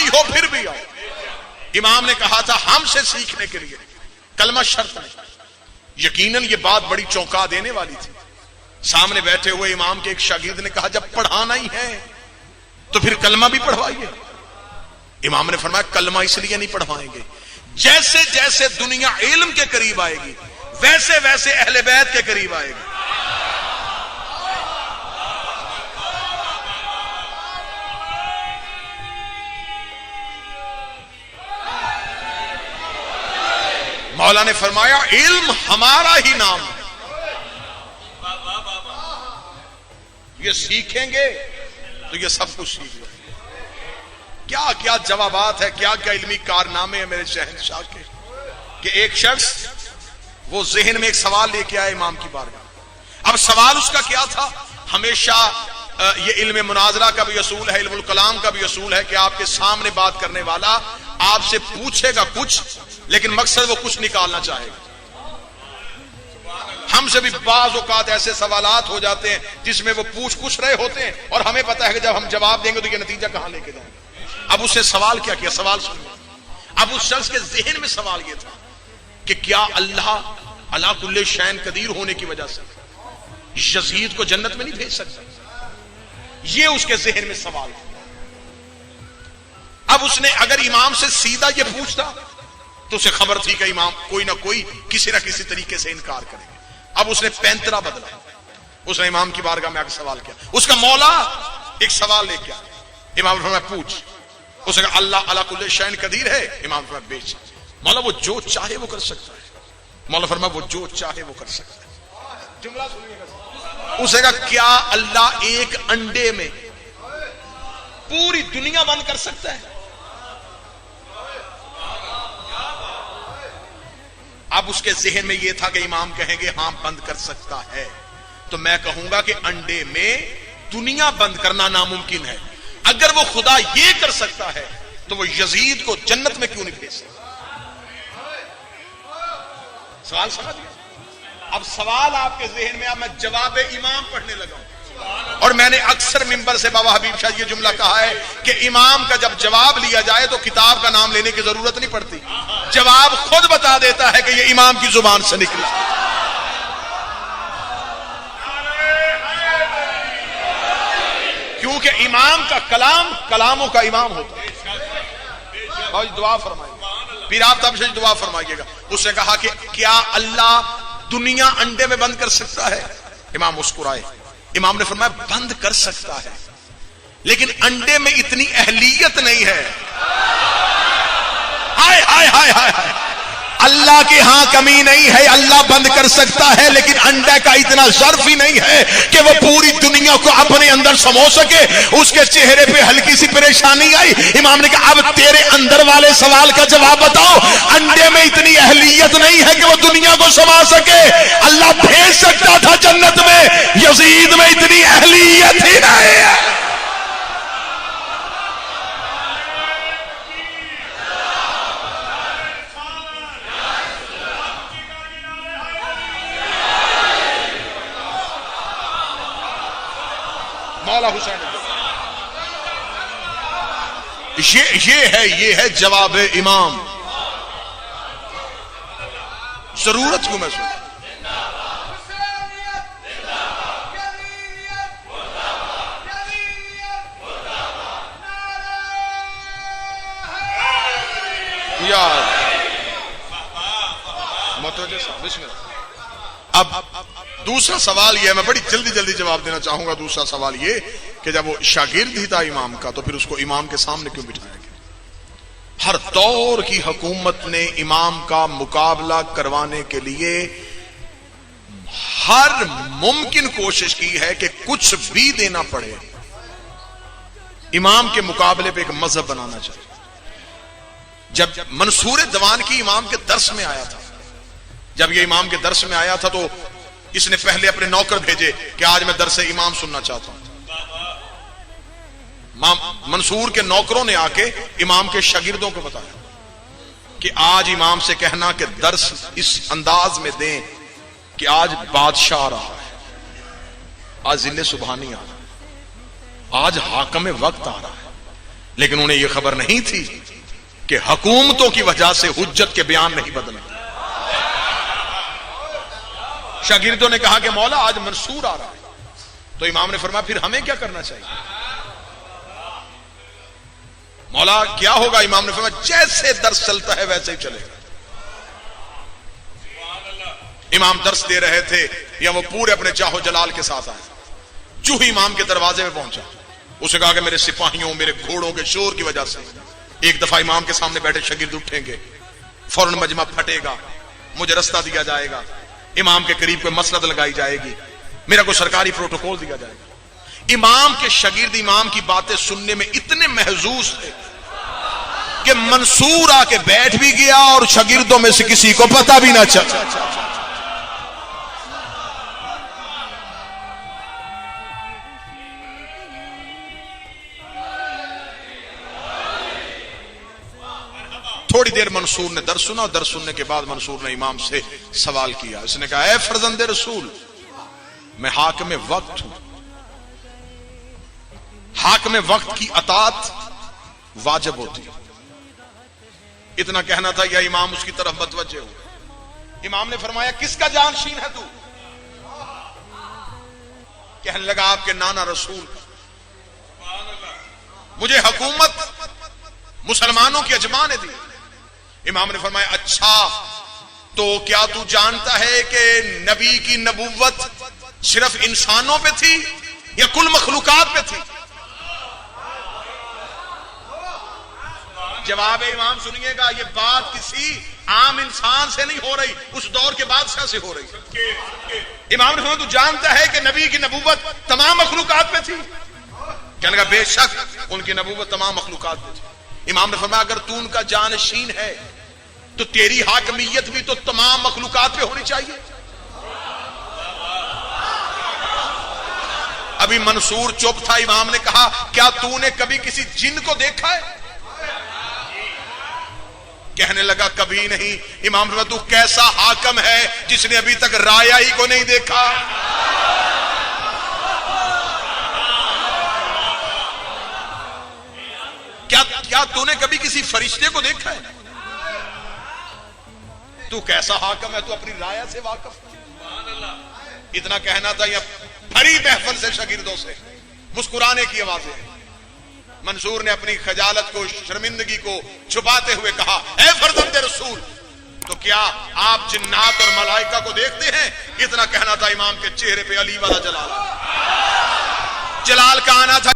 آئی ہو پھر بھی آؤ. امام نے کہا تھا ہم سے سیکھنے کے لیے کلمہ شرط نہیں. یقیناً یہ بات بڑی چونکا دینے والی تھی. سامنے بیٹھے ہوئے امام کے ایک شاگرد نے کہا جب پڑھانا ہی ہے تو پھر کلمہ بھی پڑھوائیے. امام نے فرمایا کلمہ اس لیے نہیں پڑھوائیں گے، جیسے جیسے دنیا علم کے قریب آئے گی ویسے ویسے اہل بیت کے قریب آئے گی. مولا نے فرمایا علم ہمارا ہی نام ہے، یہ سیکھیں گے تو یہ سب کچھ سیکھ لیں. کیا کیا جوابات ہے، کیا کیا علمی کارنامے ہیں میرے شہنشاہ کے، کہ ایک شخص وہ ذہن میں ایک سوال لے کے آئے امام کی بارگاہ. اب سوال اس کا کیا تھا؟ ہمیشہ یہ علم مناظرہ کا بھی اصول ہے، علم الکلام کا بھی اصول ہے کہ آپ کے سامنے بات کرنے والا آپ سے پوچھے گا کچھ لیکن مقصد وہ کچھ نکالنا چاہے گا. ہم سے بھی بعض اوقات ایسے سوالات ہو جاتے ہیں جس میں وہ پوچھ کچھ رہے ہوتے ہیں اور ہمیں پتا ہے کہ جب ہم جواب دیں گے تو یہ نتیجہ کہاں لے کے جائیں گے. اب اس سے سوال کیا سوال سنو. اب اس شخص کے ذہن میں سوال یہ تھا کہ کیا اللہ علی کل شیء قدیر ہونے کی وجہ سے یزید کو جنت میں نہیں بھیج سکتا؟ یہ اس کے ذہن میں سوال تھا. اب اس نے اگر امام سے سیدھا یہ پوچھتا تو اسے خبر تھی کہ امام کوئی نہ کوئی کسی نہ کسی طریقے سے انکار کرے گا. اب اس نے پینترا بدلا. اس نے امام کی بارگاہ میں آ کے سوال کیا. اس کا مولا ایک سوال لے کے آیا. امام نے فرمایا پوچھ. اس نے کہا اللہ علی کل شیء قدیر ہے. امام نے فرمایا بیچ. مولا وہ جو چاہے وہ کر سکتا ہے. مولا فرمایا وہ جو چاہے وہ کر سکتا ہے. جملہ سنیے گا. اس نے کہا کیا اللہ ایک انڈے میں پوری دنیا بند کر سکتا ہے؟ اب اس کے ذہن میں یہ تھا کہ امام کہیں گے ہاں بند کر سکتا ہے تو میں کہوں گا کہ انڈے میں دنیا بند کرنا ناممکن ہے. اگر وہ خدا یہ کر سکتا ہے تو وہ یزید کو جنت میں کیوں نہیں بھیج سکتا؟ سوال سمجھ گئے؟ اب سوال آپ کے ذہن میں، اب میں جواب امام پڑھنے لگا ہوں. اور میں نے اکثر منبر سے بابا حبیب شاہ یہ جملہ کہا ہے کہ امام کا جب جواب لیا جائے تو کتاب کا نام لینے کی ضرورت نہیں پڑتی، جواب خود بتا دیتا ہے کہ یہ امام کی زبان سے نکلا. کیونکہ امام کا کلام کلاموں کا امام ہوتا ہے. دعا فرمائیے، پیر آفتاب سے دعا فرمائیے گا. اس نے کہا کہ کیا اللہ دنیا انڈے میں بند کر سکتا ہے؟ امام مسکرائے. امام نے فرمایا بند کر سکتا ہے لیکن انڈے میں اتنی اہلیت نہیں ہے. ہائے ہائے ہائے ہائے ہائے. اللہ کے ہاں کمی نہیں ہے، اللہ بند کر سکتا ہے لیکن انڈے کا اتنا ظرف ہی نہیں ہے کہ وہ پوری دنیا کو اپنے اندر سمو سکے. اس کے چہرے پہ ہلکی سی پریشانی آئی. امام نے کہا اب تیرے اندر والے سوال کا جواب بتاؤ. انڈے میں اتنی اہلیت نہیں ہے کہ وہ دنیا کو سما سکے. اللہ بھیج سکتا تھا جنت میں، یزید میں اتنی اہلیت ہی نہیں ہے. مولا حسین یہ ہے جواب امام. ضرورت کیوں محسوس؟ یار متوجہ صاحب بسم اللہ. اب دوسرا سوال یہ ہے، میں بڑی جلدی جواب دینا چاہوں گا. دوسرا سوال یہ کہ جب وہ شاگرد ہی تھا امام کا تو پھر اس کو امام کے سامنے کیوں بٹھایا گیا؟ ہر دور کی حکومت نے امام کا مقابلہ کروانے کے لیے ہر ممکن کوشش کی ہے کہ کچھ بھی دینا پڑے امام کے مقابلے پہ ایک مذہب بنانا چاہیے. جب منصور دوانکی امام کے درس میں آیا تھا، جب یہ امام کے درس میں آیا تھا تو اس نے پہلے اپنے نوکر بھیجے کہ آج میں درس امام سننا چاہتا ہوں. منصور کے نوکروں نے آ کے امام کے شاگردوں کو بتایا کہ آج امام سے کہنا کہ درس اس انداز میں دیں کہ آج بادشاہ آ رہا ہے، آج ذل سبحانی آ رہا ہے، آج حاکم وقت آ رہا ہے، لیکن انہیں یہ خبر نہیں تھی کہ حکومتوں کی وجہ سے حجت کے بیان نہیں بدلے. شاگردوں نے کہا کہ مولا آج منصور آ رہا ہے. تو امام نے فرمایا پھر ہمیں کیا کرنا چاہیے؟ مولا کیا ہوگا؟ امام نے فرمایا جیسے درس چلتا ہے ویسے ہی چلے گا. امام درس دے رہے تھے یا وہ پورے اپنے چاہو جلال کے ساتھ آئے. جو ہی امام کے دروازے میں پہنچا اسے کہا کہ میرے سپاہیوں میرے گھوڑوں کے شور کی وجہ سے ایک دفعہ امام کے سامنے بیٹھے شاگرد اٹھیں گے، فوراً مجمع پھٹے گا، مجھے رستہ دیا جائے گا، امام کے قریب کوئی مسند لگائی جائے گی، میرا کوئی سرکاری پروٹوکول دیا جائے گا. امام کے شاگرد امام کی باتیں سننے میں اتنے محظوظ تھے کہ منصور آ کے بیٹھ بھی گیا اور شاگردوں میں سے کسی کو پتہ بھی نہ چلا. تھوڑی دیر منصور نے درس سنا اور درس سننے کے بعد منصور نے امام سے سوال کیا. اس نے کہا اے فرزند رسول، میں حاکم وقت ہوں، حاکم وقت کی اطاعت واجب ہوتی ہے. اتنا کہنا تھا یا امام اس کی طرف متوجہ ہو. امام نے فرمایا کس کا جانشین ہے تو؟ کہنے لگا آپ کے نانا رسول. مجھے حکومت مسلمانوں کی اجماع نے دی. امام نے فرمایا اچھا تو کیا تو جانتا ہے کہ نبی کی نبوت صرف انسانوں پہ تھی یا کل مخلوقات پہ تھی؟ جواب امام سنیے گا، یہ بات کسی عام انسان سے نہیں ہو رہی، اس دور کے بادشاہ سے ہو رہی. امام نے فرمایا تو جانتا ہے کہ نبی کی نبوت تمام مخلوقات پہ تھی؟ کہنے لگا بے شک ان کی نبوت تمام مخلوقات پہ تھی. امام نے فرمایا اگر تو ان کا جانشین ہے تو تیری حاکمیت بھی تو تمام مخلوقات پہ ہونی چاہیے. ابھی منصور چپ تھا. امام نے کہا کیا تو نے کبھی کسی جن کو دیکھا ہے؟ کہنے لگا کبھی نہیں. امام نے فرمایا تو کیسا حاکم ہے جس نے ابھی تک رایا ہی کو نہیں دیکھا؟ کیا تو نے کبھی کسی فرشتے کو دیکھا ہے؟ تو کیسا حاکم ہے، تو اپنی رایا سے واقف ہے. اتنا کہنا تھا یا بھری محفل سے شاگردوں سے مسکرانے کی آوازیں. منصور نے اپنی خجالت کو شرمندگی کو چھپاتے ہوئے کہا اے فرزند رسول، تو کیا آپ جنات اور ملائکہ کو دیکھتے ہیں؟ اتنا کہنا تھا امام کے چہرے پہ علی والا جلال کا آنا تھا.